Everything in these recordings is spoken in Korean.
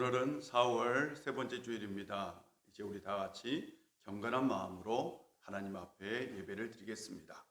오늘은 4월 세 번째 주일입니다. 이제 우리 다 같이 경건한 마음으로 하나님 앞에 예배를 드리겠습니다.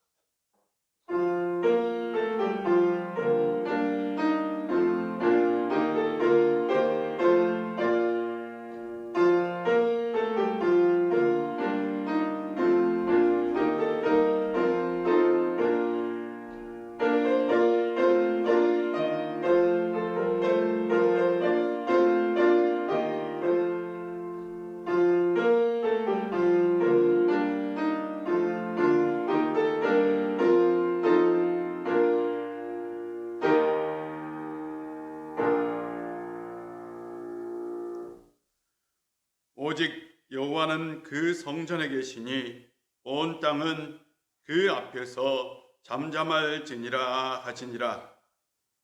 오직 여호와는 그 성전에 계시니 온 땅은 그 앞에서 잠잠할지니라 하시니라.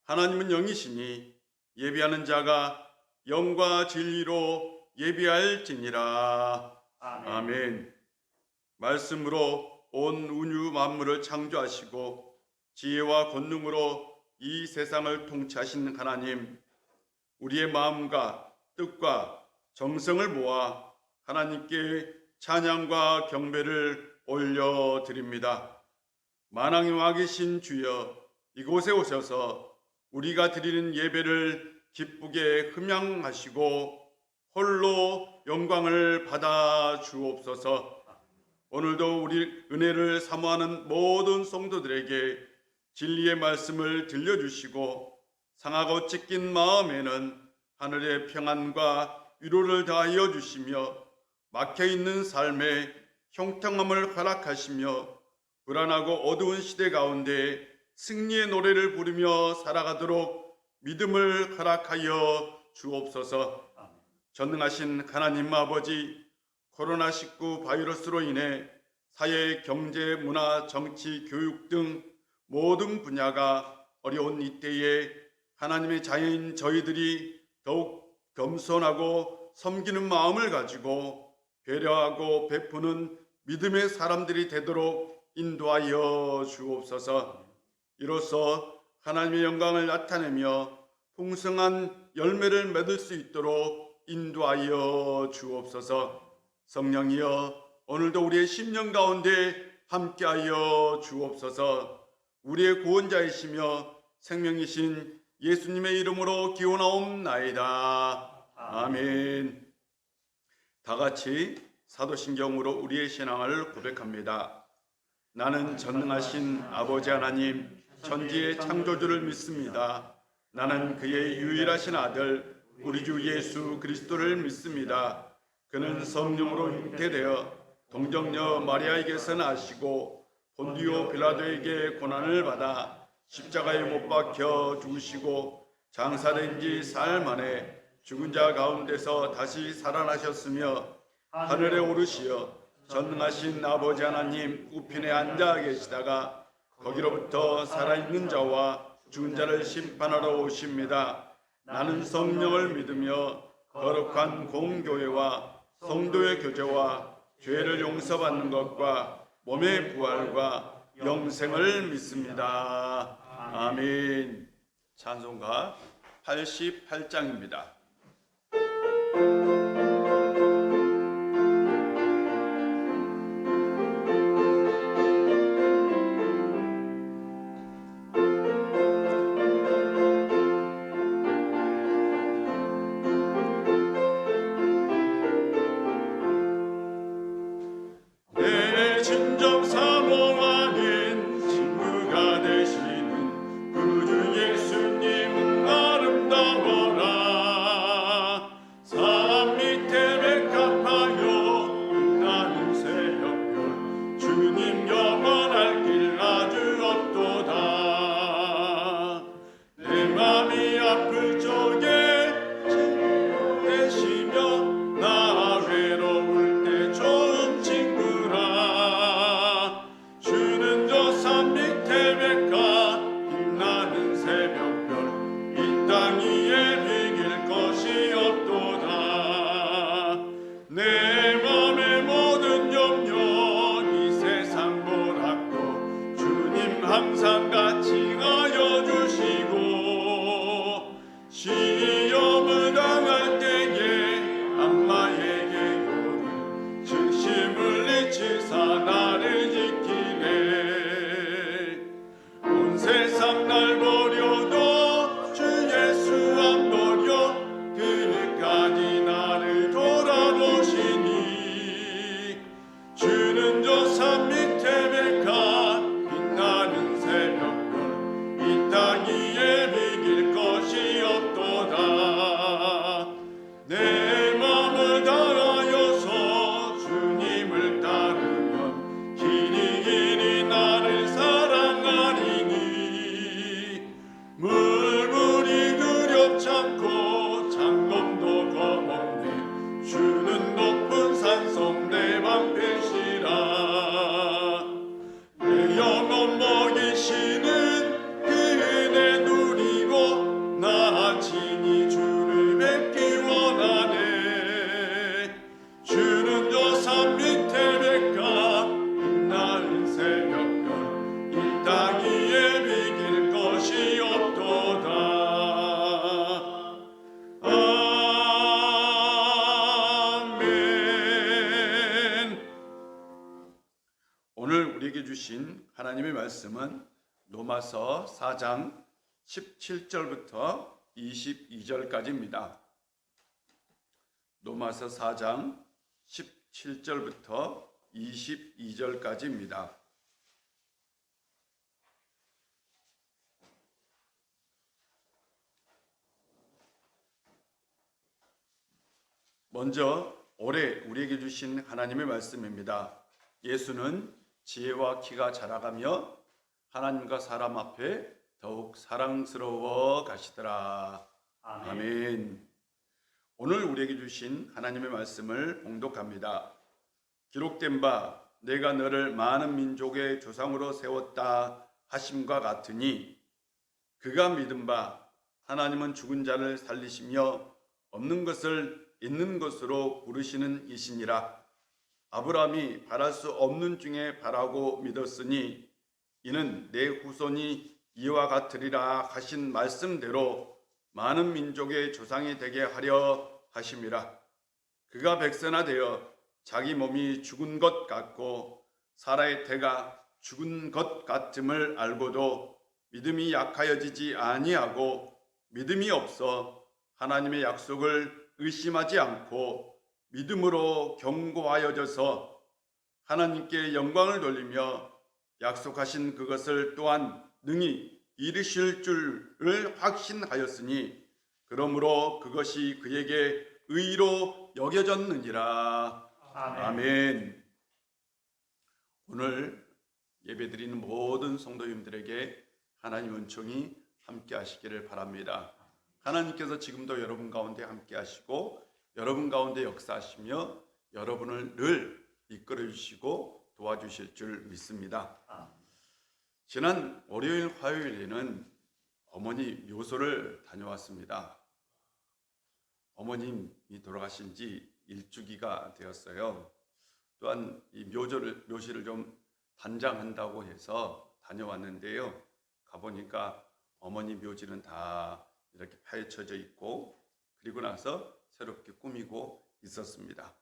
하나님은 영이시니 예비하는 자가 영과 진리로 예비할지니라. 아멘. 말씀으로 온 우주 만물을 창조하시고 지혜와 권능으로 이 세상을 통치하신 하나님, 우리의 마음과 뜻과 정성을 모아 하나님께 찬양과 경배를 올려드립니다. 만왕의 왕 계신 주여, 이곳에 오셔서 우리가 드리는 예배를 기쁘게 흠양하시고 홀로 영광을 받아 주옵소서. 오늘도 우리 은혜를 사모하는 모든 성도들에게 진리의 말씀을 들려주시고 상하고 찢긴 마음에는 하늘의 평안과 위로를 다하여 주시며 막혀있는 삶에 형통함을 허락하시며 불안하고 어두운 시대 가운데 승리의 노래를 부르며 살아가도록 믿음을 허락하여 주옵소서. 전능하신 하나님 아버지, 코로나19 바이러스로 인해 사회, 경제, 문화, 정치, 교육 등 모든 분야가 어려운 이때에 하나님의 자녀인 저희들이 더욱 겸손하고 섬기는 마음을 가지고 배려하고 베푸는 믿음의 사람들이 되도록 인도하여 주옵소서. 이로써 하나님의 영광을 나타내며 풍성한 열매를 맺을 수 있도록 인도하여 주옵소서. 성령이여, 오늘도 우리의 심령 가운데 함께하여 주옵소서. 우리의 구원자이시며 생명이신 예수님의 이름으로 기원하옵나이다. 아멘. 다 같이 사도신경으로 우리의 신앙을 고백합니다. 나는 전능하신 아버지 하나님, 천지의 창조주를 믿습니다. 나는 그의 유일하신 아들 우리 주 예수 그리스도를 믿습니다. 그는 성령으로 잉태되어 동정녀 마리아에게서 나시고 본디오 빌라도에게 고난을 받아 십자가에 못 박혀 죽으시고 장사된 지 사흘 만에 죽은 자 가운데서 다시 살아나셨으며 하늘에 오르시어 전능하신 아버지 하나님 우편에 앉아 계시다가 거기로부터 살아있는 자와 죽은 자를 심판하러 오십니다. 나는 성령을 믿으며 거룩한 공교회와 성도의 교제와 죄를 용서받는 것과 몸의 부활과 영생을 믿습니다. 아멘. 찬송가 88장입니다. 예수님은 아름다워라. 주신 하나님의 말씀은 로마서 4장 17절부터 22절까지입니다. 로마서 4장 17절부터 22절까지입니다. 먼저 올해 우리에게 주신 하나님의 말씀입니다. 예수는 지혜와 키가 자라가며 하나님과 사람 앞에 더욱 사랑스러워 가시더라. 아멘. 오늘 우리에게 주신 하나님의 말씀을 봉독합니다. 기록된 바 내가 너를 많은 민족의 조상으로 세웠다 하심과 같으니 그가 믿은 바 하나님은 죽은 자를 살리시며 없는 것을 있는 것으로 부르시는 이시니라. 아브라함이 바랄 수 없는 중에 바라고 믿었으니 이는 내 후손이 이와 같으리라 하신 말씀대로 많은 민족의 조상이 되게 하려 하심이라. 그가 백선화되어 자기 몸이 죽은 것 같고 사라의 태가 죽은 것 같음을 알고도 믿음이 약하여지지 아니하고 믿음이 없어 하나님의 약속을 의심하지 않고 믿음으로 견고하여져서 하나님께 영광을 돌리며 약속하신 그것을 또한 능히 이루실 줄을 확신하였으니 그러므로 그것이 그에게 의로 여겨졌느니라. 아멘. 오늘 예배드리는 모든 성도님들에게 하나님 은총이 함께 하시기를 바랍니다. 하나님께서 지금도 여러분 가운데 함께 하시고 여러분 가운데 역사하시며 여러분을 늘 이끌어 주시고 도와주실 줄 믿습니다. 지난 월요일 화요일에는 어머니 묘소를 다녀왔습니다. 어머님이 돌아가신 지 일주기가 되었어요. 또한 이 묘시를 좀 단장한다고 해서 다녀왔는데요. 가보니까 어머니 묘지는 다 이렇게 파헤쳐져 있고 그리고 나서 새롭게 꾸미고 있었습니다.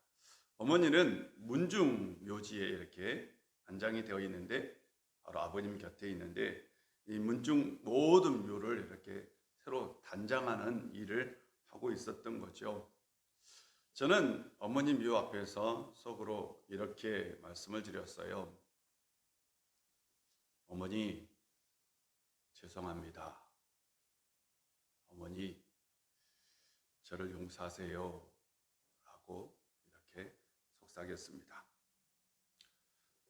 어머니는 문중 묘지에 이렇게 안장이 되어 있는데 바로 아버님 곁에 있는데 이 문중 모든 묘를 이렇게 새로 단장하는 일을 하고 있었던 거죠. 저는 어머니 묘 앞에서 속으로 이렇게 말씀을 드렸어요. 어머니 죄송합니다. 어머니 저를 용서하세요 라고 이렇게 속삭였습니다.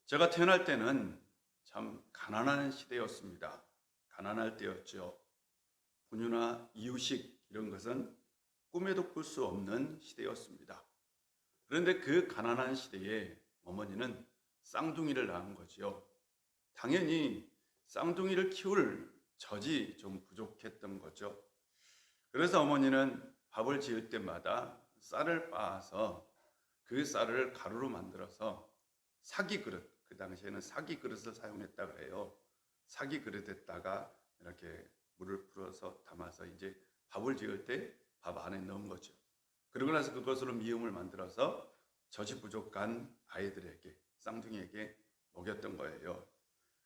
제가 태어날 때는 참 가난한 시대였습니다. 가난할 때였죠. 분유나 이유식 이런 것은 꿈에도 꿀 수 없는 시대였습니다. 그런데 그 가난한 시대에 어머니는 쌍둥이를 낳은 거지요. 당연히 쌍둥이를 키울 젖이 좀 부족했던 거죠. 그래서 어머니는 밥을 지을 때마다 쌀을 빻아서 그 쌀을 가루로 만들어서 사기 그릇, 그 당시에는 사기 그릇을 사용했다 그래요. 사기 그릇에다가 이렇게 물을 풀어서 담아서 이제 밥을 지을 때 밥 안에 넣은 거죠. 그러고 나서 그것으로 미음을 만들어서 젖이 부족한 아이들에게, 쌍둥이에게 먹였던 거예요.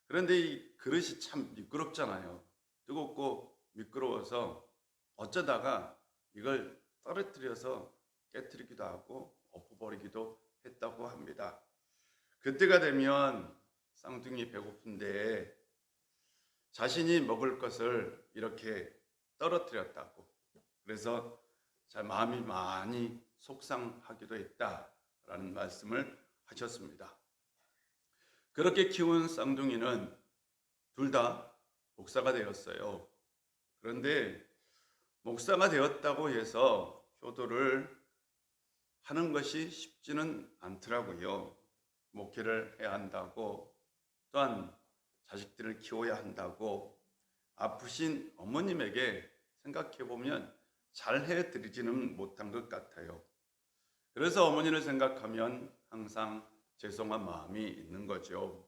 그런데 이 그릇이 참 미끄럽잖아요. 뜨겁고 미끄러워서 어쩌다가 이걸 떨어뜨려서 깨트리기도 하고 엎어버리기도 했다고 합니다. 그때가 되면 쌍둥이 배고픈데 자신이 먹을 것을 이렇게 떨어뜨렸다고, 그래서 마음이 많이 속상하기도 했다라는 말씀을 하셨습니다. 그렇게 키운 쌍둥이는 둘 다 목사가 되었어요. 그런데 목사가 되었다고 해서 효도를 하는 것이 쉽지는 않더라고요. 목회를 해야 한다고, 또한 자식들을 키워야 한다고, 아프신 어머님에게 생각해보면 잘 해드리지는 못한 것 같아요. 그래서 어머니를 생각하면 항상 죄송한 마음이 있는 거죠.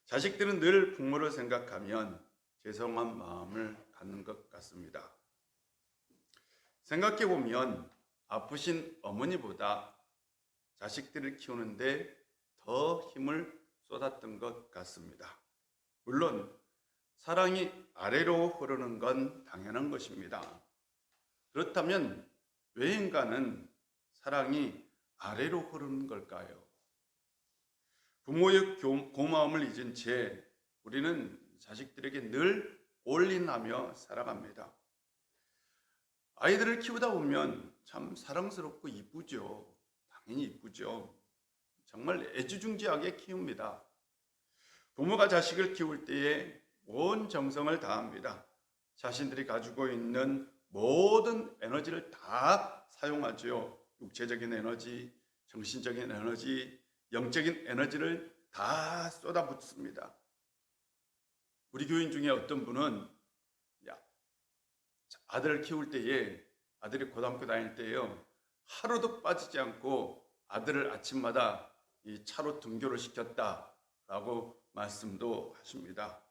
자식들은 늘 부모를 생각하면 죄송한 마음을 갖는 것 같습니다. 생각해보면 아프신 어머니보다 자식들을 키우는데 더 힘을 쏟았던 것 같습니다. 물론 사랑이 아래로 흐르는 건 당연한 것입니다. 그렇다면 왜 인간은 사랑이 아래로 흐르는 걸까요? 부모의 고마움을 잊은 채 우리는 자식들에게 늘 올인하며 살아갑니다. 아이들을 키우다 보면 참 사랑스럽고 이쁘죠. 당연히 이쁘죠. 정말 애지중지하게 키웁니다. 부모가 자식을 키울 때에 온 정성을 다합니다. 자신들이 가지고 있는 모든 에너지를 다 사용하죠. 육체적인 에너지, 정신적인 에너지, 영적인 에너지를 다 쏟아붓습니다. 우리 교인 중에 어떤 분은 아들을 키울 때에, 아들이 고등학교 다닐 때에요, 하루도 빠지지 않고 아들을 아침마다 이 차로 등교를 시켰다라고 말씀도 하십니다.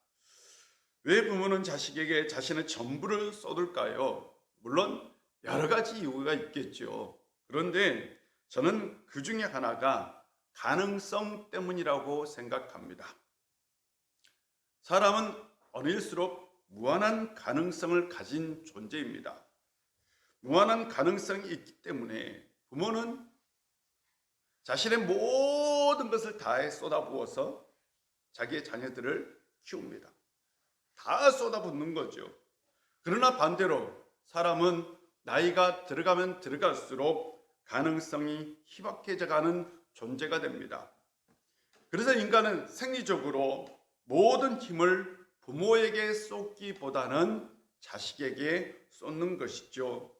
왜 부모는 자식에게 자신의 전부를 쏟을까요? 물론 여러 가지 이유가 있겠죠. 그런데 저는 그 중에 하나가 가능성 때문이라고 생각합니다. 사람은 어릴수록 무한한 가능성을 가진 존재입니다. 무한한 가능성이 있기 때문에 부모는 자신의 모든 것을 다해 쏟아부어서 자기의 자녀들을 키웁니다. 다 쏟아붓는 거죠. 그러나 반대로 사람은 나이가 들어가면 들어갈수록 가능성이 희박해져가는 존재가 됩니다. 그래서 인간은 생리적으로 모든 힘을 부모에게 쏟기보다는 자식에게 쏟는 것이죠.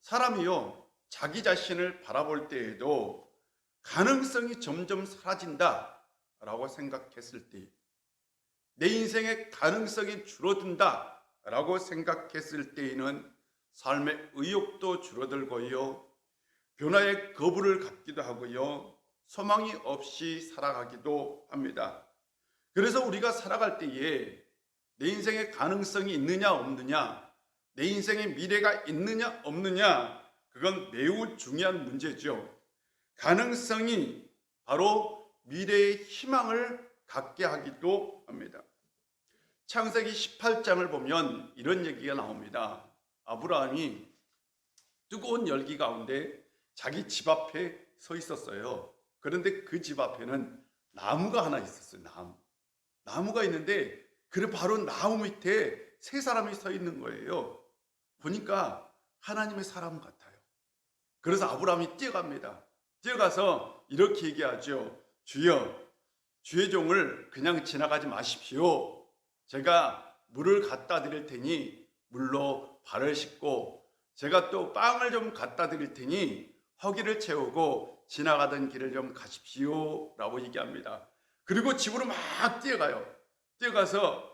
사람이요, 자기 자신을 바라볼 때에도 가능성이 점점 사라진다라고 생각했을 때, 내 인생의 가능성이 줄어든다라고 생각했을 때에는 삶의 의욕도 줄어들고요, 변화의 거부를 갖기도 하고요, 소망이 없이 살아가기도 합니다. 그래서 우리가 살아갈 때에 내 인생의 가능성이 있느냐 없느냐, 내 인생의 미래가 있느냐 없느냐, 그건 매우 중요한 문제죠. 가능성이 바로 미래의 희망을 갖게 하기도 합니다. 창세기 18장을 보면 이런 얘기가 나옵니다. 아브라함이 뜨거운 열기 가운데 자기 집 앞에 서 있었어요. 그런데 그 집 앞에는 나무가 하나 있었어요. 나무가 있는데 그 바로 나무 밑에 세 사람이 서 있는 거예요. 보니까 하나님의 사람 같아요. 그래서 아브라함이 뛰어갑니다. 뛰어가서 이렇게 얘기하죠. 주여, 주의 종을 그냥 지나가지 마십시오. 제가 물을 갖다 드릴 테니 물로 발을 씻고, 제가 또 빵을 좀 갖다 드릴 테니 허기를 채우고 지나가던 길을 좀 가십시오 라고 얘기합니다. 그리고 집으로 막 뛰어가요. 뛰어가서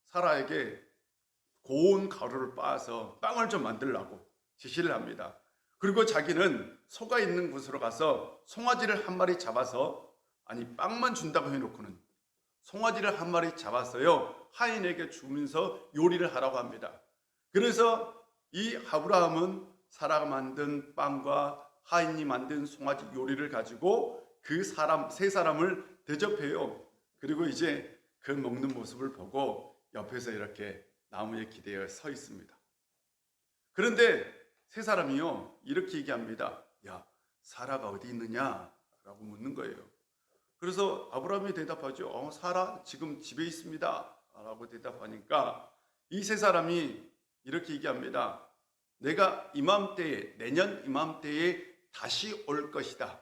사라에게 고운 가루를 빻아서 빵을 좀 만들라고 지시를 합니다. 그리고 자기는 소가 있는 곳으로 가서 송아지를 한 마리 잡아서, 아니 빵만 준다고 해놓고는 송아지를 한 마리 잡았어요. 하인에게 주면서 요리를 하라고 합니다. 그래서 이 아브라함은 사라가 만든 빵과 하인이 만든 송아지 요리를 가지고 그 세 사람을 대접해요. 그리고 이제 그 먹는 모습을 보고 옆에서 이렇게 나무에 기대어 서 있습니다. 그런데 세 사람이요, 이렇게 얘기합니다. 야, 사라가 어디 있느냐? 라고 묻는 거예요. 그래서 아브라함이 대답하죠. 사라 지금 집에 있습니다. 라고 대답하니까 이 세 사람이 이렇게 얘기합니다. 내가 이맘때에, 내년 이맘때에 다시 올 것이다.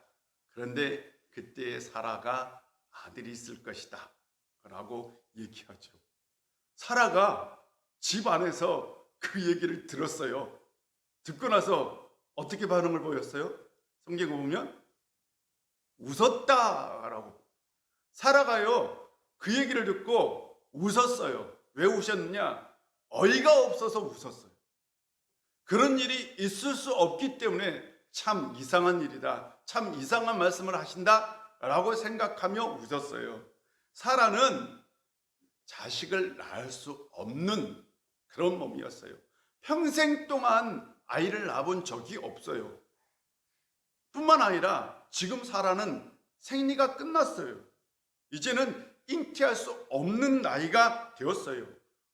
그런데 그때에 사라가 아들이 있을 것이다. 라고 얘기하죠. 사라가 집 안에서 그 얘기를 들었어요. 듣고 나서 어떻게 반응을 보였어요? 성경에 보면 웃었다라고. 사라가요, 그 얘기를 듣고 웃었어요. 왜 우셨느냐? 어이가 없어서 웃었어요. 그런 일이 있을 수 없기 때문에 참 이상한 일이다, 참 이상한 말씀을 하신다 라고 생각하며 웃었어요. 사라는 자식을 낳을 수 없는 그런 몸이었어요. 평생 동안 아이를 낳아본 적이 없어요. 뿐만 아니라 지금 사라는 생리가 끝났어요. 이제는 잉태할 수 없는 나이가 되었어요.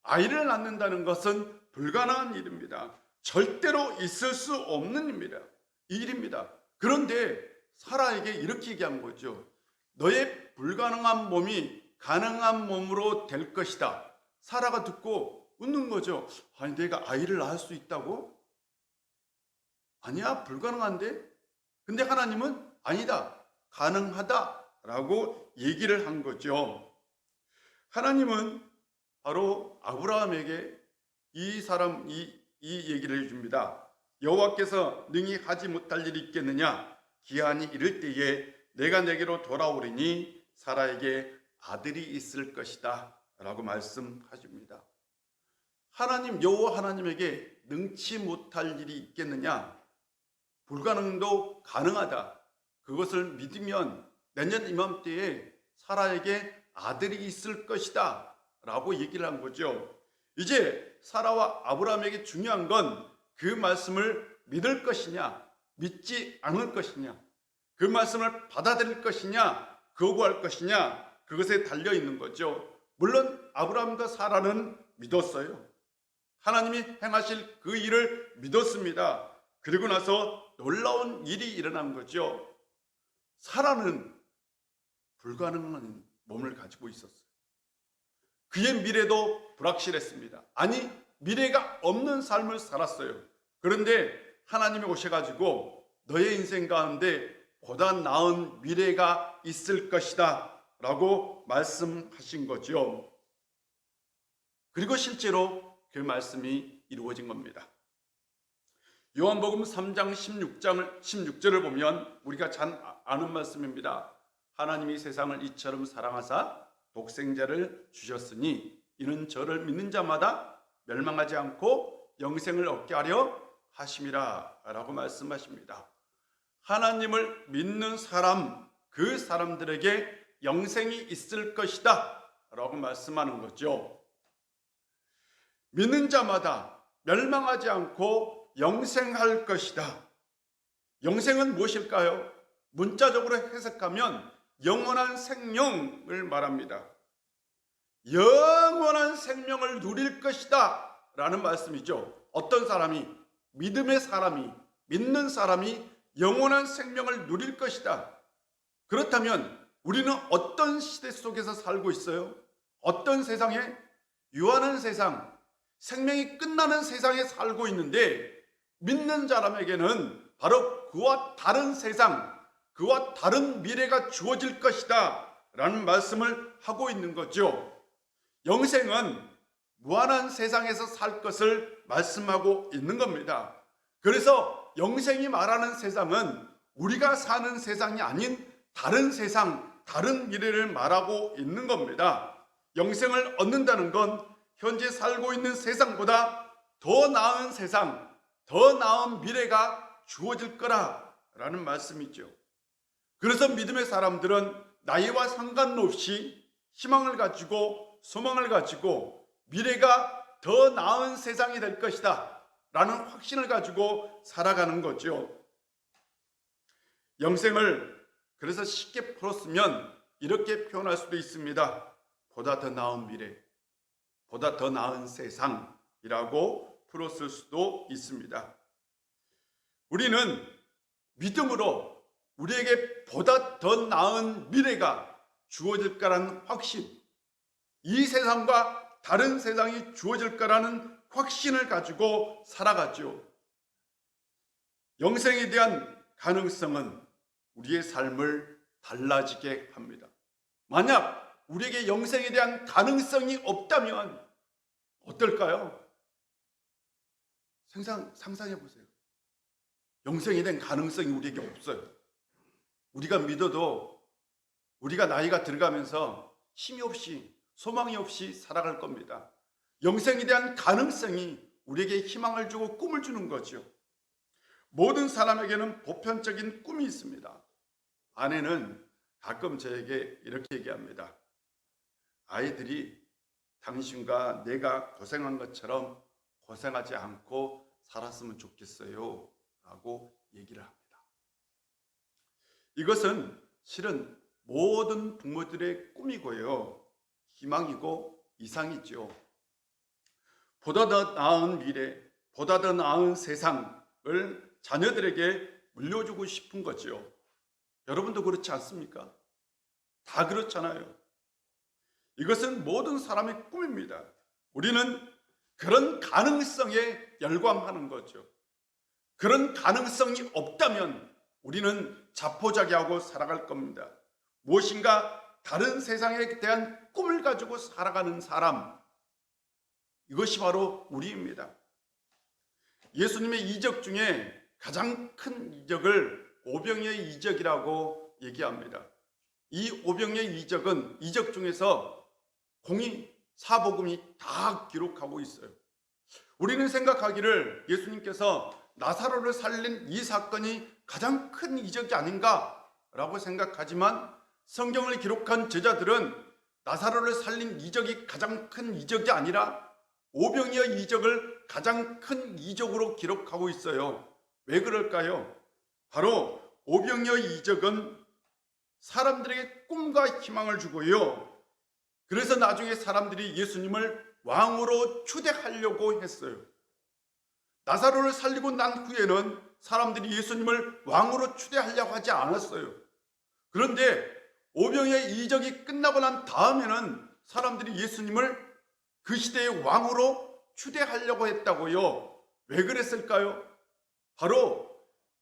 아이를 낳는다는 것은 불가능한 일입니다. 절대로 있을 수 없는 일입니다. 그런데 사라에게 이렇게 얘기한 거죠. 너의 불가능한 몸이 가능한 몸으로 될 것이다. 사라가 듣고 웃는 거죠. 아니, 내가 아이를 낳을 수 있다고? 아니야, 불가능한데? 근데 하나님은 아니다, 가능하다라고 얘기를 한 거죠. 하나님은 바로 아브라함에게 이 얘기를 해줍니다. 여호와께서 능히 하지 못할 일이 있겠느냐? 기한이 이를 때에 내가 내게로 돌아오리니 사라에게 아들이 있을 것이다 라고 말씀하십니다. 하나님, 여호와 하나님에게 능치 못할 일이 있겠느냐? 불가능도 가능하다. 그것을 믿으면 내년 이맘때에 사라에게 아들이 있을 것이다 라고 얘기를 한 거죠. 이제 사라와 아브라함에게 중요한 건 그 말씀을 믿을 것이냐, 믿지 않을 것이냐, 그 말씀을 받아들일 것이냐, 거부할 것이냐, 그것에 달려 있는 거죠. 물론 아브라함과 사라는 믿었어요. 하나님이 행하실 그 일을 믿었습니다. 그리고 나서 놀라운 일이 일어난 거죠. 사라는 불가능한 몸을 가지고 있었어요. 그의 미래도 불확실했습니다. 아니, 미래가 없는 삶을 살았어요. 그런데 하나님이 오셔가지고 너의 인생 가운데 보다 나은 미래가 있을 것이다 라고 말씀하신 거죠. 그리고 실제로 그 말씀이 이루어진 겁니다. 요한복음 3장 16절을 보면 우리가 잘 아는 말씀입니다. 하나님이 세상을 이처럼 사랑하사 독생자를 주셨으니 이는 저를 믿는 자마다 멸망하지 않고 영생을 얻게 하려 하심이라 라고 말씀하십니다. 하나님을 믿는 사람, 그 사람들에게 영생이 있을 것이다 라고 말씀하는 거죠. 믿는 자마다 멸망하지 않고 영생할 것이다. 영생은 무엇일까요? 문자적으로 해석하면 영원한 생명을 말합니다. 영원한 생명을 누릴 것이다 라는 말씀이죠. 어떤 사람이, 믿음의 사람이, 믿는 사람이 영원한 생명을 누릴 것이다. 그렇다면 우리는 어떤 시대 속에서 살고 있어요? 어떤 세상에? 유한한 세상, 생명이 끝나는 세상에 살고 있는데, 믿는 사람에게는 바로 그와 다른 세상, 그와 다른 미래가 주어질 것이다 라는 말씀을 하고 있는 거죠. 영생은 무한한 세상에서 살 것을 말씀하고 있는 겁니다. 그래서 영생이 말하는 세상은 우리가 사는 세상이 아닌 다른 세상, 다른 미래를 말하고 있는 겁니다. 영생을 얻는다는 건 현재 살고 있는 세상보다 더 나은 세상, 더 나은 미래가 주어질 거라라는 말씀이죠. 그래서 믿음의 사람들은 나이와 상관없이 희망을 가지고, 소망을 가지고 미래가 더 나은 세상이 될 것이다 라는 확신을 가지고 살아가는 거죠. 영생을 그래서 쉽게 풀었으면 이렇게 표현할 수도 있습니다. 보다 더 나은 미래, 보다 더 나은 세상이라고 풀었을 수도 있습니다. 우리는 믿음으로 우리에게 보다 더 나은 미래가 주어질 거라는 확신, 이 세상과 다른 세상이 주어질 거라는 확신을 가지고 살아가죠. 영생에 대한 가능성은 우리의 삶을 달라지게 합니다. 만약 우리에게 영생에 대한 가능성이 없다면 어떨까요? 상상해 보세요. 영생에 대한 가능성이 우리에게 없어요. 우리가 믿어도 우리가 나이가 들어가면서 힘이 없이, 소망이 없이 살아갈 겁니다. 영생에 대한 가능성이 우리에게 희망을 주고 꿈을 주는 거죠. 모든 사람에게는 보편적인 꿈이 있습니다. 아내는 가끔 저에게 이렇게 얘기합니다. 아이들이 당신과 내가 고생한 것처럼 고생하지 않고 살았으면 좋겠어요 라고 얘기를 합니다. 이것은 실은 모든 부모들의 꿈이고요. 희망이고 이상이죠. 보다 더 나은 미래, 보다 더 나은 세상을 자녀들에게 물려주고 싶은 거죠. 여러분도 그렇지 않습니까? 다 그렇잖아요. 이것은 모든 사람의 꿈입니다. 우리는 그런 가능성에 열광하는 거죠. 그런 가능성이 없다면 우리는 자포자기하고 살아갈 겁니다. 무엇인가 다른 세상에 대한 꿈을 가지고 살아가는 사람, 이것이 바로 우리입니다. 예수님의 이적 중에 가장 큰 이적을 오병이의 이적이라고 얘기합니다. 이 오병이의 이적은 이적 중에서 공이 사복음이 다 기록하고 있어요. 우리는 생각하기를 예수님께서 나사로를 살린 이 사건이 가장 큰 이적이 아닌가라고 생각하지만 성경을 기록한 제자들은 나사로를 살린 이적이 가장 큰 이적이 아니라 오병이의 이적을 가장 큰 이적으로 기록하고 있어요. 왜 그럴까요? 바로 오병이의 이적은 사람들에게 꿈과 희망을 주고요. 그래서 나중에 사람들이 예수님을 왕으로 추대하려고 했어요. 나사로를 살리고 난 후에는 사람들이 예수님을 왕으로 추대하려고 하지 않았어요. 그런데 오병이의 이적이 끝나고 난 다음에는 사람들이 예수님을 그 시대의 왕으로 추대하려고 했다고요. 왜 그랬을까요? 바로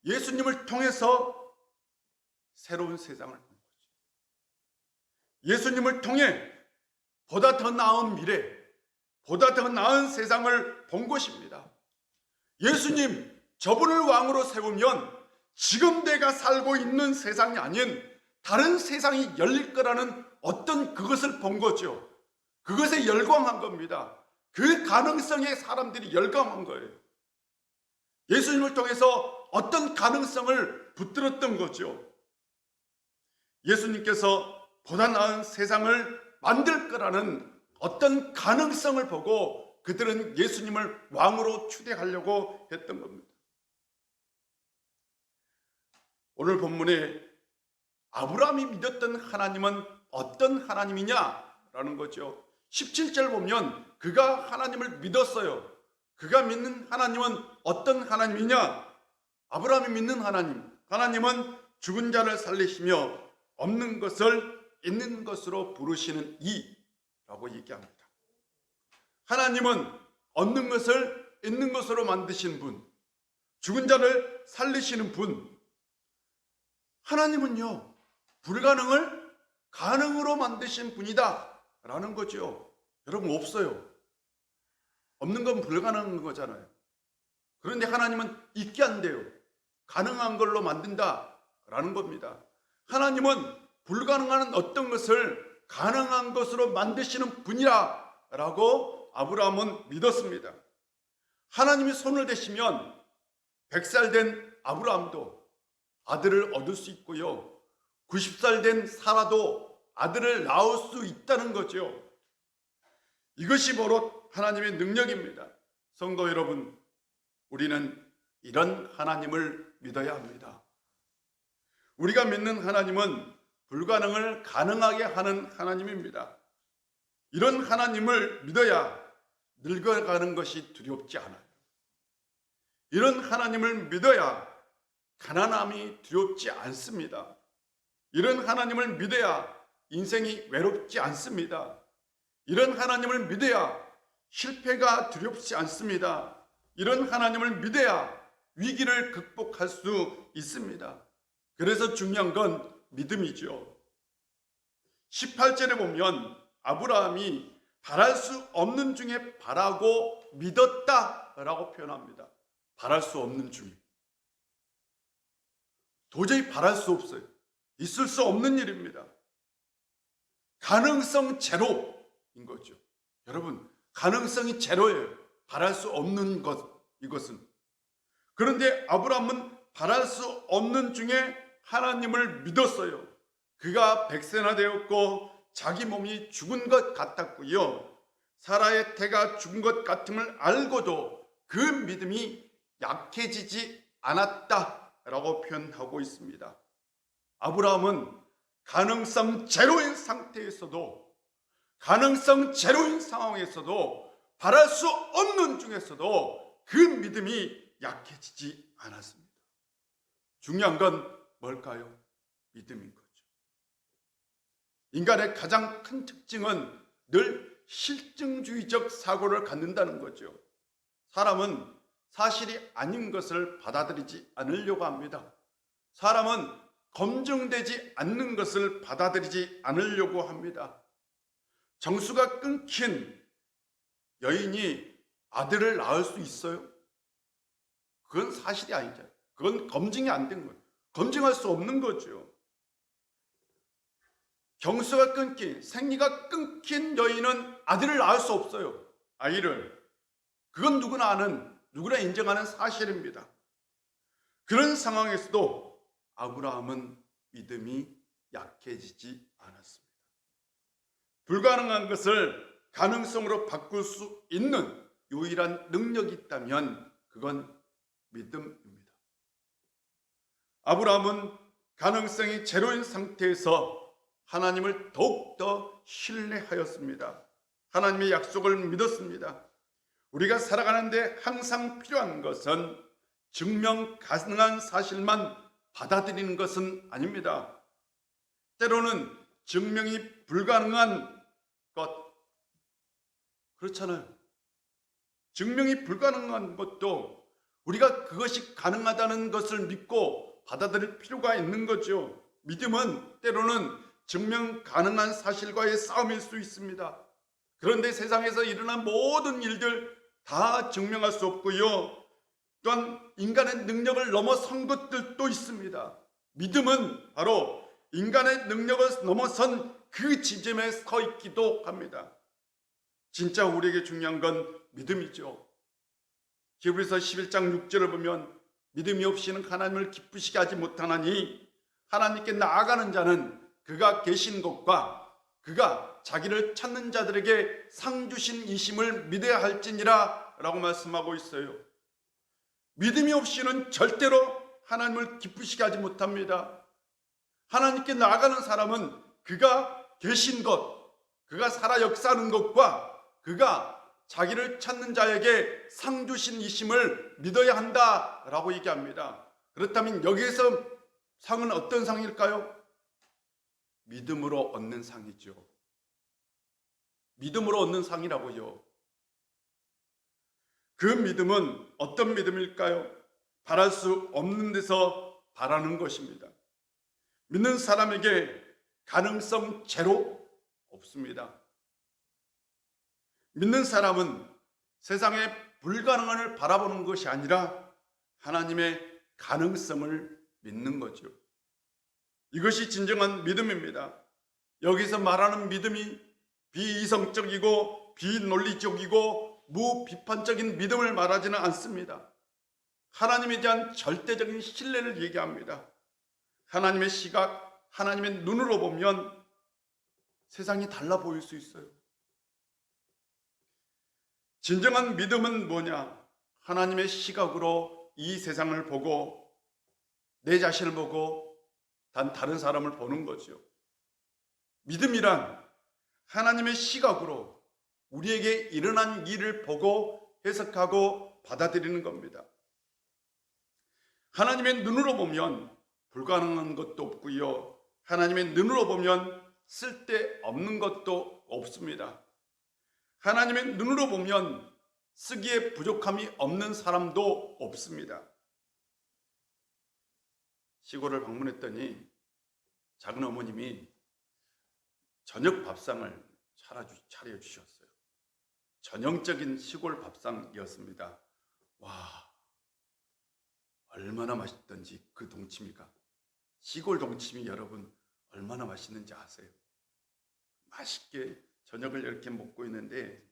예수님을 통해서 새로운 세상을 본 거죠. 예수님을 통해 보다 더 나은 미래, 보다 더 나은 세상을 본 것입니다. 예수님, 저분을 왕으로 세우면 지금 내가 살고 있는 세상이 아닌 다른 세상이 열릴 거라는 어떤 그것을 본 거죠. 그것에 열광한 겁니다. 그 가능성에 사람들이 열광한 거예요. 예수님을 통해서 어떤 가능성을 붙들었던 거죠. 예수님께서 보다 나은 세상을 만들 거라는 어떤 가능성을 보고 그들은 예수님을 왕으로 추대하려고 했던 겁니다. 오늘 본문에 아브라함이 믿었던 하나님은 어떤 하나님이냐라는 거죠. 17절 보면 그가 하나님을 믿었어요. 그가 믿는 하나님은 어떤 하나님이냐? 아브라함이 믿는 하나님. 하나님은 죽은 자를 살리시며 없는 것을 있는 것으로 부르시는 이라고 얘기합니다. 하나님은 없는 것을 있는 것으로 만드신 분, 죽은 자를 살리시는 분. 하나님은요, 불가능을 가능으로 만드신 분이다 라는 거죠. 여러분, 없어요. 없는 건 불가능한 거잖아요. 그런데 하나님은 있게 한대요. 가능한 걸로 만든다 라는 겁니다. 하나님은 불가능한 어떤 것을 가능한 것으로 만드시는 분이라 라고 아브라함은 믿었습니다. 하나님이 손을 대시면 100살 된 아브라함도 아들을 얻을 수 있고요. 90살 된 사라도 아들을 낳을 수 있다는 거죠. 이것이 바로 하나님의 능력입니다. 성도 여러분, 우리는 이런 하나님을 믿어야 합니다. 우리가 믿는 하나님은 불가능을 가능하게 하는 하나님입니다. 이런 하나님을 믿어야 늙어가는 것이 두렵지 않아요. 이런 하나님을 믿어야 가난함이 두렵지 않습니다. 이런 하나님을 믿어야 인생이 외롭지 않습니다. 이런 하나님을 믿어야 실패가 두렵지 않습니다. 이런 하나님을 믿어야 위기를 극복할 수 있습니다. 그래서 중요한 건 믿음이죠. 18절에 보면 아브라함이 바랄 수 없는 중에 바라고 믿었다라고 표현합니다. 바랄 수 없는 중에. 도저히 바랄 수 없어요. 있을 수 없는 일입니다. 가능성 제로인 거죠. 여러분, 가능성이 제로예요. 바랄 수 없는 것, 이것은. 그런데 아브라함은 바랄 수 없는 중에 하나님을 믿었어요. 그가 100세나 되었고 자기 몸이 죽은 것 같았고요. 사라의 태가 죽은 것 같음을 알고도 그 믿음이 약해지지 않았다라고 표현하고 있습니다. 아브라함은 가능성 제로인 상태에서도, 가능성 제로인 상황에서도, 바랄 수 없는 중에서도 그 믿음이 약해지지 않았습니다. 중요한 건 뭘까요? 믿음인 거죠. 인간의 가장 큰 특징은 늘 실증주의적 사고를 갖는다는 거죠. 사람은 사실이 아닌 것을 받아들이지 않으려고 합니다. 사람은 검증되지 않는 것을 받아들이지 않으려고 합니다. 정수가 끊긴 여인이 아들을 낳을 수 있어요? 그건 사실이 아니죠. 그건 검증이 안 된 거예요. 검증할 수 없는 거죠. 경수가 끊긴, 생리가 끊긴 여인은 아들을 낳을 수 없어요. 아이를. 그건 누구나 아는, 누구나 인정하는 사실입니다. 그런 상황에서도 아브라함은 믿음이 약해지지 않았습니다. 불가능한 것을 가능성으로 바꿀 수 있는 유일한 능력이 있다면 그건 믿음입니다. 아브라함은 가능성이 제로인 상태에서 하나님을 더욱더 신뢰하였습니다. 하나님의 약속을 믿었습니다. 우리가 살아가는데 항상 필요한 것은 증명 가능한 사실만 받아들이는 것은 아닙니다. 때로는 증명이 불가능한 것, 그렇잖아요. 증명이 불가능한 것도 우리가 그것이 가능하다는 것을 믿고 받아들일 필요가 있는 거죠. 믿음은 때로는 증명 가능한 사실과의 싸움일 수 있습니다. 그런데 세상에서 일어난 모든 일들 다 증명할 수 없고요. 또한 인간의 능력을 넘어선 것들도 있습니다. 믿음은 바로 인간의 능력을 넘어선 그 지점에 서 있기도 합니다. 진짜 우리에게 중요한 건 믿음이죠. 히브리서 11장 6절을 보면 믿음이 없이는 하나님을 기쁘시게 하지 못하나니 하나님께 나아가는 자는 그가 계신 것과 그가 자기를 찾는 자들에게 상 주신 이심을 믿어야 할지니라 라고 말씀하고 있어요. 믿음이 없이는 절대로 하나님을 기쁘시게 하지 못합니다. 하나님께 나아가는 사람은 그가 계신 것, 그가 살아 역사하는 것과 그가 자기를 찾는 자에게 상 주신 이심을 믿어야 한다라고 얘기합니다. 그렇다면 여기에서 상은 어떤 상일까요? 믿음으로 얻는 상이죠. 믿음으로 얻는 상이라고요. 그 믿음은 어떤 믿음일까요? 바랄 수 없는 데서 바라는 것입니다. 믿는 사람에게 가능성 제로 없습니다. 믿는 사람은 세상의 불가능함을 바라보는 것이 아니라 하나님의 가능성을 믿는 거죠. 이것이 진정한 믿음입니다. 여기서 말하는 믿음이 비이성적이고 비논리적이고 무비판적인 믿음을 말하지는 않습니다. 하나님에 대한 절대적인 신뢰를 얘기합니다. 하나님의 시각, 하나님의 눈으로 보면 세상이 달라 보일 수 있어요. 진정한 믿음은 뭐냐? 하나님의 시각으로 이 세상을 보고 내 자신을 보고 다른 사람을 보는 거죠. 믿음이란 하나님의 시각으로 우리에게 일어난 일을 보고 해석하고 받아들이는 겁니다. 하나님의 눈으로 보면 불가능한 것도 없고요. 하나님의 눈으로 보면 쓸데없는 것도 없습니다. 하나님의 눈으로 보면 쓰기에 부족함이 없는 사람도 없습니다. 시골을 방문했더니 작은 어머님이 저녁 밥상을 차려주셨어요. 전형적인 시골 밥상이었습니다. 와, 얼마나 맛있던지 그 동치미가. 시골 동치미 여러분 얼마나 맛있는지 아세요? 맛있게 저녁을 이렇게 먹고 있는데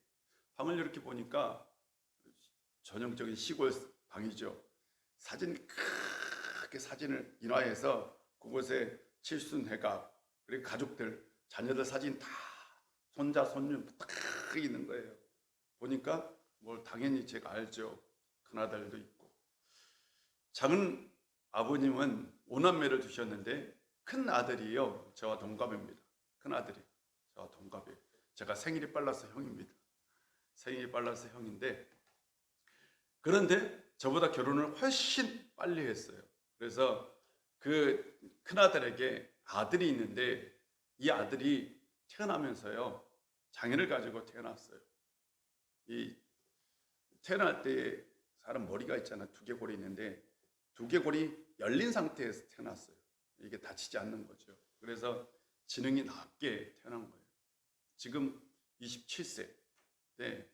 방을 이렇게 보니까 전형적인 시골 방이죠. 크게 사진을 인화해서 그곳에 칠순회가 그리고 가족들 자녀들 사진 다 손자 손녀 딱 있는 거예요. 보니까 뭘 당연히 제가 알죠. 큰아들도 있고. 작은 아버님은 오남매를 두셨는데 큰 아들이요, 저와 동갑입니다. 큰 아들이 저와 동갑이에요. 제가 생일이 빨라서 형입니다. 생일이 빨라서 형인데, 그런데 저보다 결혼을 훨씬 빨리 했어요. 그래서 그 큰아들에게 아들이 있는데, 이 아들이 태어나면서요 장애를 가지고 태어났어요. 이 태어날 때 사람 머리가 있잖아요. 두개골이 있는데 두개골이 열린 상태에서 태어났어요. 이게 다치지 않는 거죠. 그래서 지능이 낮게 태어난 거예요. 지금 27세. 네,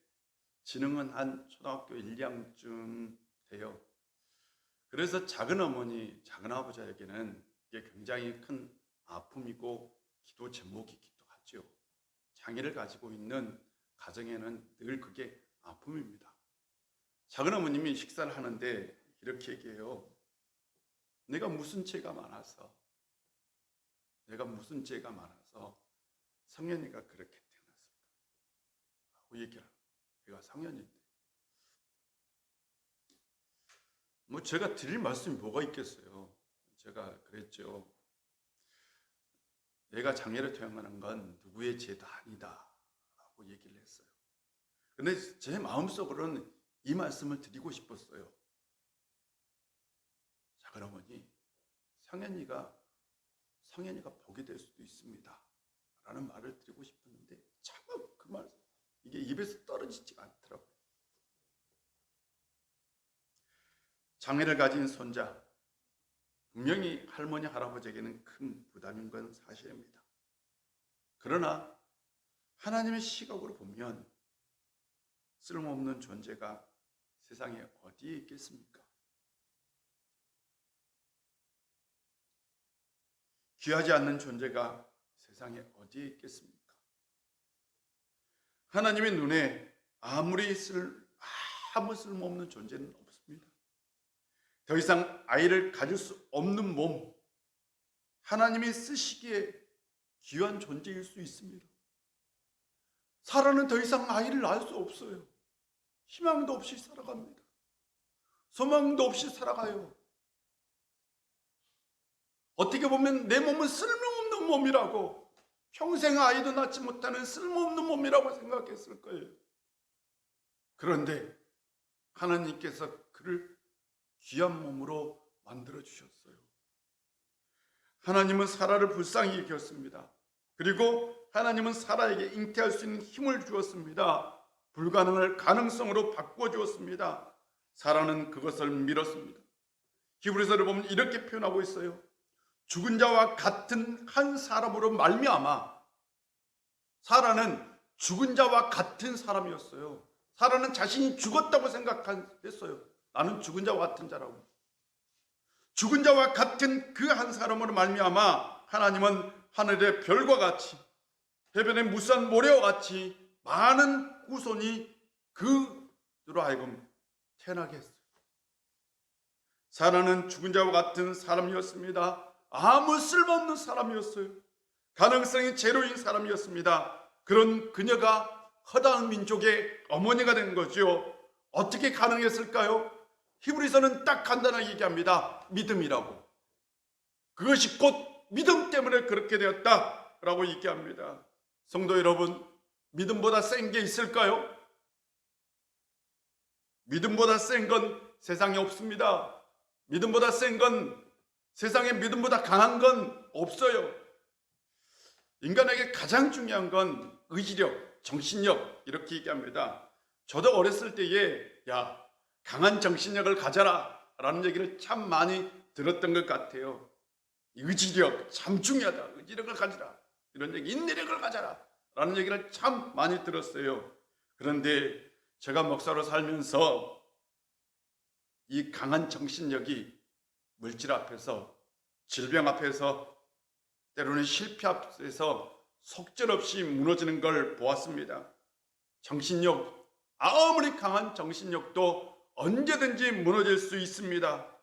지능은 한 초등학교 1, 2학년쯤 돼요. 그래서 작은 어머니, 작은 아버지에게는 이게 굉장히 큰 아픔이고 기도 제목이기도 하죠. 장애를 가지고 있는 가정에는 늘 그게 아픔입니다. 작은 어머님이 식사를 하는데 이렇게 얘기해요. 내가 무슨 죄가 많아서 성현이가 그렇게 태어났을까 하고 얘기를 합니다. 내가 성현인데 뭐 제가 드릴 말씀이 뭐가 있겠어요. 제가 그랬죠. 내가 장애를 태어나는 건 누구의 죄도 아니다 라고 얘기를 했어요. 근데 제 마음속으로는 이 말씀을 드리고 싶었어요. 작은 어머니, 성현이가 복이 될 수도 있습니다 라는 말을 드리고 싶었는데 참 그 말 이게 입에서 떨어지지가 않더라고요. 장애를 가진 손자, 분명히 할머니, 할아버지에게는 큰 부담인 건 사실입니다. 그러나 하나님의 시각으로 보면 쓸모없는 존재가 세상에 어디에 있겠습니까? 귀하지 않는 존재가 세상에 어디에 있겠습니까? 하나님의 눈에 아무 쓸모없는 존재는 없습니다. 더 이상 아이를 가질 수 없는 몸, 하나님이 쓰시기에 귀한 존재일 수 있습니다. 사라는 더 이상 아이를 낳을 수 없어요. 희망도 없이 살아갑니다. 소망도 없이 살아가요. 어떻게 보면 내 몸은 쓸모없는 몸이라고, 평생 아이도 낳지 못하는 쓸모없는 몸이라고 생각했을 거예요. 그런데 하나님께서 그를 귀한 몸으로 만들어 주셨어요. 하나님은 사라를 불쌍히 여겼습니다. 그리고 하나님은 사라에게 잉태할 수 있는 힘을 주었습니다. 불가능을 가능성으로 바꿔 주었습니다. 사라는 그것을 믿었습니다. 히브리서를 보면 이렇게 표현하고 있어요. 죽은 자와 같은 한 사람으로 말미암아. 사라는 죽은 자와 같은 사람이었어요. 사라는 자신이 죽었다고 생각했어요. 나는 죽은 자와 같은 자라고. 죽은 자와 같은 그 한 사람으로 말미암아 하나님은 하늘의 별과 같이 해변의 무수한 모래와 같이 많은 후손이 그로 하여금 태어나게 했어요. 사라는 죽은 자와 같은 사람이었습니다. 아무 쓸모없는 사람이었어요. 가능성이 제로인 사람이었습니다. 그런 그녀가 허다한 민족의 어머니가 된 거죠. 어떻게 가능했을까요? 히브리서는 딱 간단하게 얘기합니다. 믿음이라고. 그것이 곧 믿음 때문에 그렇게 되었다라고 얘기합니다. 성도 여러분, 믿음보다 센 게 있을까요? 믿음보다 센 건 세상에 없습니다. 믿음보다 센 건, 세상에 믿음보다 강한 건 없어요. 인간에게 가장 중요한 건 의지력, 정신력, 이렇게 얘기합니다. 저도 어렸을 때에 강한 정신력을 가져라 라는 얘기를 참 많이 들었던 것 같아요. 의지력 참 중요하다. 의지력을 가져라. 이런 얘기, 인내력을 가져라 라는 얘기를 참 많이 들었어요. 그런데 제가 목사로 살면서 이 강한 정신력이 물질 앞에서, 질병 앞에서, 때로는 실패 앞에서 속절없이 무너지는 걸 보았습니다. 정신력, 아무리 강한 정신력도 언제든지 무너질 수 있습니다.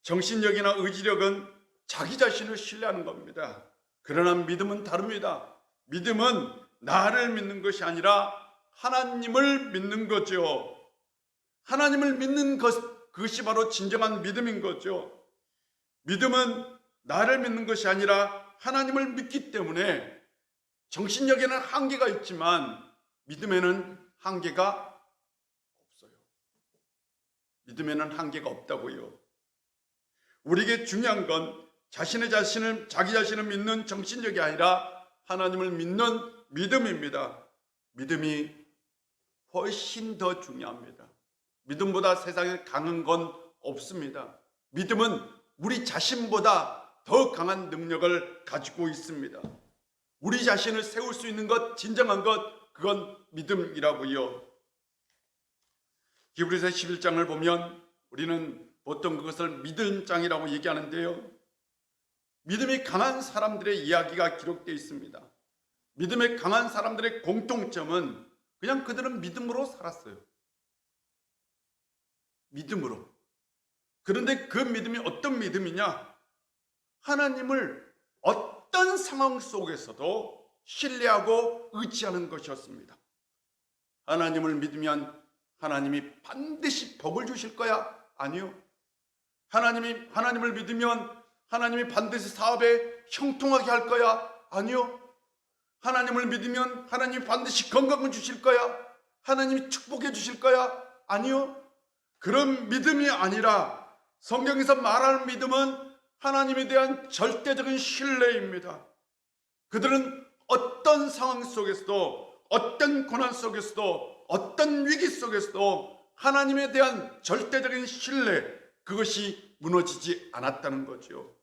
정신력이나 의지력은 자기 자신을 신뢰하는 겁니다. 그러나 믿음은 다릅니다. 믿음은 나를 믿는 것이 아니라 하나님을 믿는 거죠. 하나님을 믿는 그것이 바로 진정한 믿음인 거죠. 믿음은 나를 믿는 것이 아니라 하나님을 믿기 때문에 정신력에는 한계가 있지만 믿음에는 한계가 없어요. 믿음에는 한계가 없다고요. 우리에게 중요한 건 자기 자신을 믿는 정신력이 아니라 하나님을 믿는 믿음입니다. 믿음이 훨씬 더 중요합니다. 믿음보다 세상에 강한 건 없습니다. 믿음은 우리 자신보다 더 강한 능력을 가지고 있습니다. 우리 자신을 세울 수 있는 것, 진정한 것, 그건 믿음이라고요. 히브리서 11장을 보면 우리는 보통 그것을 믿음장이라고 얘기하는데요. 믿음이 강한 사람들의 이야기가 기록되어 있습니다. 믿음에 강한 사람들의 공통점은 그냥 그들은 믿음으로 살았어요. 믿음으로. 그런데 그 믿음이 어떤 믿음이냐? 하나님을 어떤 상황 속에서도 신뢰하고 의지하는 것이었습니다. 하나님을 믿으면 하나님이 반드시 복을 주실 거야? 아니요. 하나님을 믿으면 하나님이 반드시 사업에 형통하게 할 거야? 아니요. 하나님을 믿으면 하나님이 반드시 건강을 주실 거야? 하나님이 축복해 주실 거야? 아니요. 그런 믿음이 아니라 성경에서 말하는 믿음은 하나님에 대한 절대적인 신뢰입니다. 그들은 어떤 상황 속에서도, 어떤 고난 속에서도, 어떤 위기 속에서도 하나님에 대한 절대적인 신뢰, 그것이 무너지지 않았다는 거죠.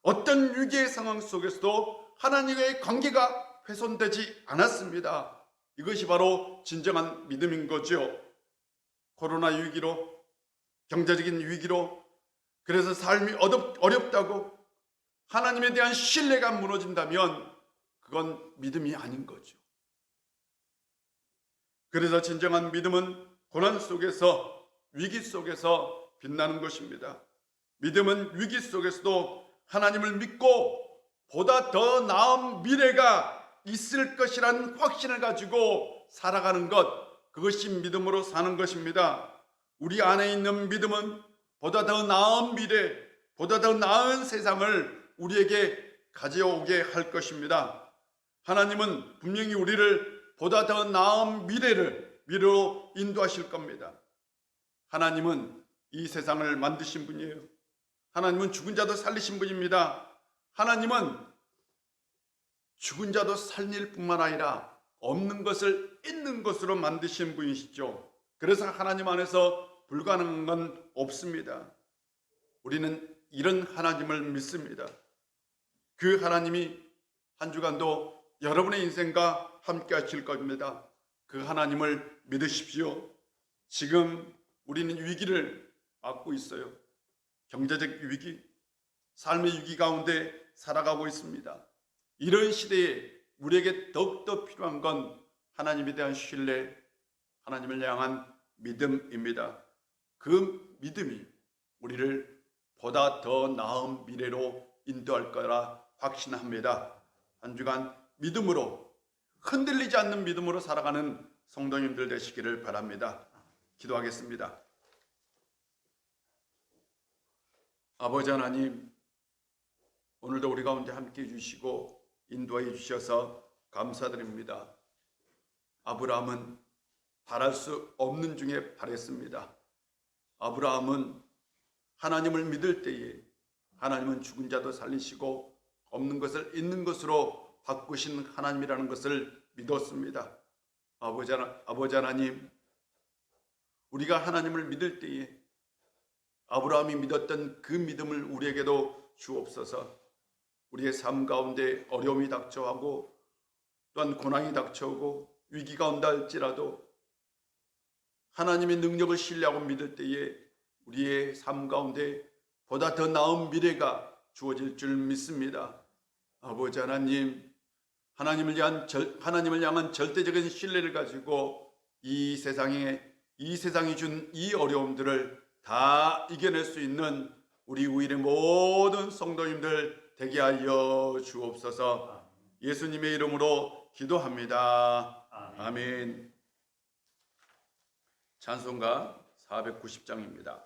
어떤 위기의 상황 속에서도 하나님과의 관계가 훼손되지 않았습니다. 이것이 바로 진정한 믿음인 거죠. 코로나 위기로, 경제적인 위기로, 그래서 삶이 어렵다고 하나님에 대한 신뢰가 무너진다면 그건 믿음이 아닌 거죠. 그래서 진정한 믿음은 고난 속에서, 위기 속에서 빛나는 것입니다. 믿음은 위기 속에서도 하나님을 믿고 보다 더 나은 미래가 있을 것이라는 확신을 가지고 살아가는 것, 그것이 믿음으로 사는 것입니다. 우리 안에 있는 믿음은 보다 더 나은 미래, 보다 더 나은 세상을 우리에게 가져오게 할 것입니다. 하나님은 분명히 우리를 보다 더 나은 미래로 인도하실 겁니다. 하나님은 이 세상을 만드신 분이에요. 하나님은 죽은 자도 살리신 분입니다. 하나님은 죽은 자도 살릴 뿐만 아니라 없는 것을 있는 것으로 만드신 분이시죠. 그래서 하나님 안에서 불가능한 건 없습니다. 우리는 이런 하나님을 믿습니다. 그 하나님이 한 주간도 여러분의 인생과 함께 하실 겁니다. 그 하나님을 믿으십시오. 지금 우리는 위기를 맞고 있어요. 경제적 위기, 삶의 위기 가운데 살아가고 있습니다. 이런 시대에 우리에게 더욱더 필요한 건 하나님에 대한 신뢰, 하나님을 향한 믿음입니다. 그 믿음이 우리를 보다 더 나은 미래로 인도할 거라 확신합니다. 한 주간 믿음으로, 흔들리지 않는 믿음으로 살아가는 성도님들 되시기를 바랍니다. 기도하겠습니다. 아버지 하나님, 오늘도 우리 가운데 함께 해주시고 인도해 주셔서 감사드립니다. 아브라함은 바랄 수 없는 중에 바랬습니다. 아브라함은 하나님을 믿을 때에 하나님은 죽은 자도 살리시고 없는 것을 있는 것으로 바꾸신 하나님이라는 것을 믿었습니다. 아버지 하나님, 우리가 하나님을 믿을 때에 아브라함이 믿었던 그 믿음을 우리에게도 주옵소서. 우리의 삶 가운데 어려움이 닥쳐오고 또한 고난이 닥쳐오고 위기가 온다 할지라도 하나님의 능력을 신뢰하고 믿을 때에 우리의 삶 가운데 보다 더 나은 미래가 주어질 줄 믿습니다. 아버지 하나님, 하나님을 향한 절대적인 신뢰를 가지고 이 세상이 준 이 어려움들을 다 이겨낼 수 있는 우리 우일의 모든 성도님들 되게 하여 주옵소서. 예수님의 이름으로 기도합니다. 아멘. 찬송가 490장입니다.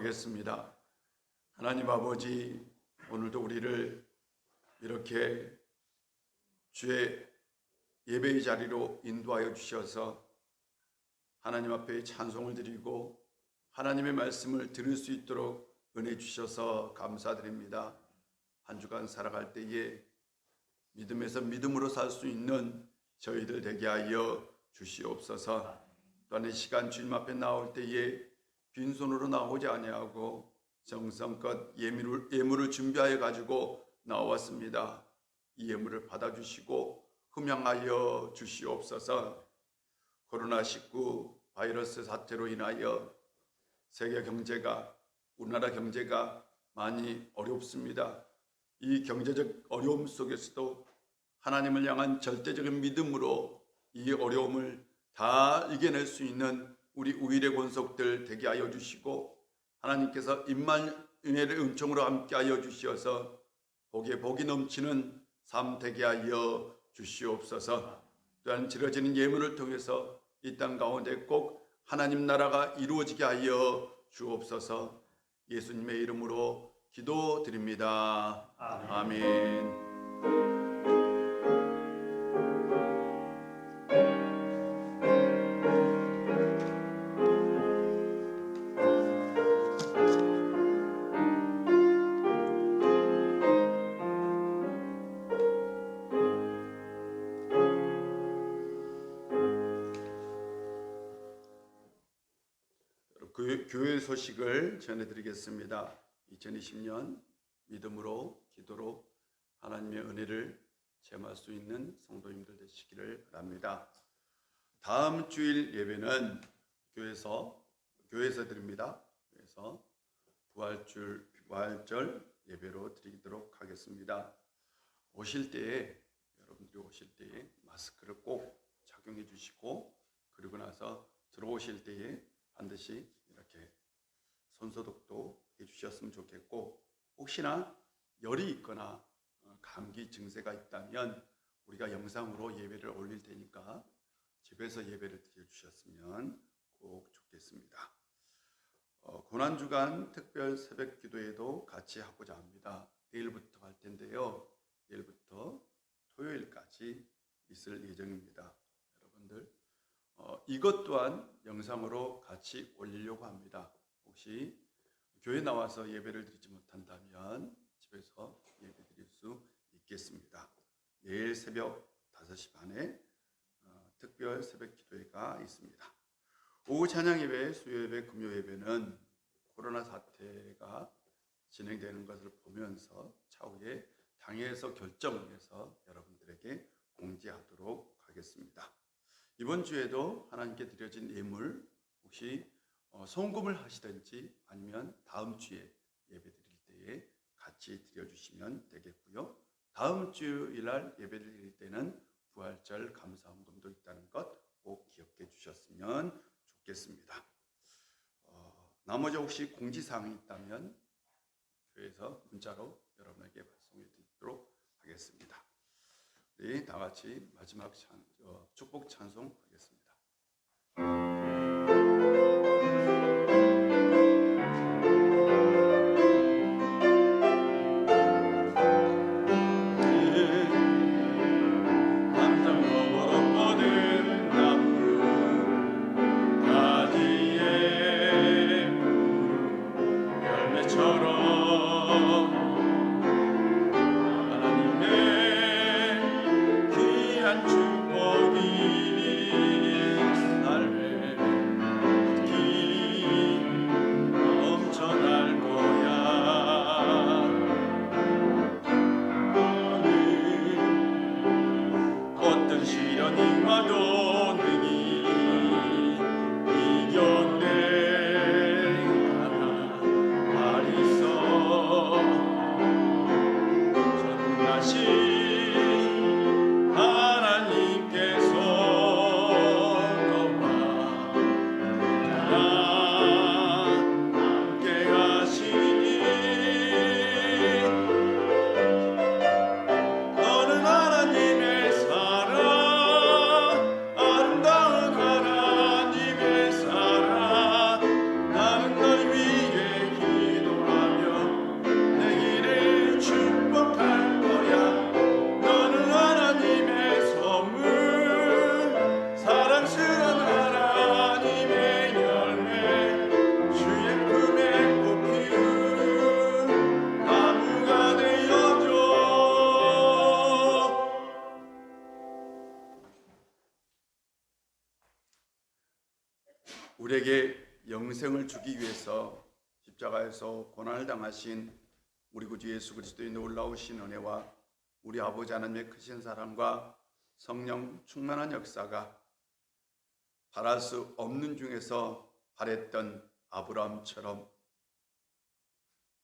기도하겠습니다. 하나님 아버지, 오늘도 우리를 이렇게 주의 예배의 자리로 인도하여 주셔서 하나님 앞에 찬송을 드리고 하나님의 말씀을 들을 수 있도록 은혜 주셔서 감사드립니다. 한 주간 살아갈 때에 믿음에서 믿음으로 살 수 있는 저희들 되게 하여 주시옵소서. 또한 이 시간 주님 앞에 나올 때에 빈손으로 나오지 아니하고 정성껏 예물을 준비하여 가지고 나왔습니다. 이 예물을 받아주시고 흠양하여 주시옵소서. 코로나19 바이러스 사태로 인하여 세계 경제가, 우리나라 경제가 많이 어렵습니다. 이 경제적 어려움 속에서도 하나님을 향한 절대적인 믿음으로 이 어려움을 다 이겨낼 수 있는 우리 우일의 권속들 되게 하여 주시고, 하나님께서 임마누엘의 은총으로 함께 하여 주시어서 복에 복이 넘치는 삶 되게 하여 주시옵소서. 또한 지러지는 예물을 통해서 이 땅 가운데 꼭 하나님 나라가 이루어지게 하여 주옵소서. 예수님의 이름으로 기도드립니다. 아멘. 교회 소식을 전해드리겠습니다. 2020년 믿음으로 기도로 하나님의 은혜를 체험할 수 있는 성도님들 되시기를 바랍니다. 다음 주일 예배는 교회에서 드립니다. 그래서 부활절 예배로 드리도록 하겠습니다. 여러분들이 오실 때에 마스크를 꼭 착용해 주시고, 그리고 나서 들어오실 때에 반드시 이렇게 손소독도 해주셨으면 좋겠고, 혹시나 열이 있거나 감기 증세가 있다면 우리가 영상으로 예배를 올릴 테니까 집에서 예배를 드려주셨으면 꼭 좋겠습니다. 고난주간 특별 새벽 기도회도 같이 하고자 합니다. 내일부터 할 텐데요. 내일부터 토요일까지 있을 예정입니다. 여러분들 이것 또한 영상으로 같이 올리려고 합니다. 혹시 교회 나와서 예배를 드리지 못한다면 집에서 예배 드릴 수 있겠습니다. 내일 새벽 5시 반에 특별 새벽 기도회가 있습니다. 오후 찬양 예배, 수요 예배, 금요 예배는 코로나 사태가 진행되는 것을 보면서 차후에 당회에서 결정해서 여러분들에게 공지하도록 하겠습니다. 이번 주에도 하나님께 드려진 예물 혹시 송금을 하시든지 아니면 다음 주에 예배 드릴 때에 같이 드려주시면 되겠고요. 다음 주일날 예배 드릴 때는 부활절 감사헌금도 있다는 것 꼭 기억해 주셨으면 좋겠습니다. 나머지 혹시 공지사항이 있다면 교회에서 문자로 여러분에게 발송해 드리도록 하겠습니다. 우리 다 같이 마지막 축복 찬송 하겠습니다. 우리에게 영생을 주기 위해서 십자가에서 고난을 당하신 우리 구주 예수 그리스도의 놀라우신 은혜와 우리 아버지 하나님의 크신 사랑과 성령 충만한 역사가 바랄 수 없는 중에서 바랬던 아브라함처럼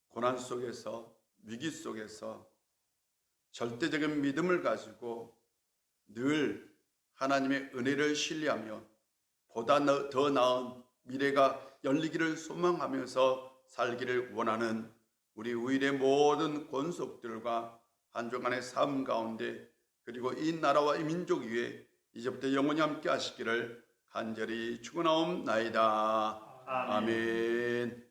고난 속에서 위기 속에서 절대적인 믿음을 가지고 늘 하나님의 은혜를 신뢰하며 보다 더 나은 미래가 열리기를 소망하면서 살기를 원하는 우리 우일의 모든 권속들과 한 주간의 삶 가운데 그리고 이 나라와 이 민족 위에 이제부터 영원히 함께 하시기를 간절히 축원하옵나이다. 아멘.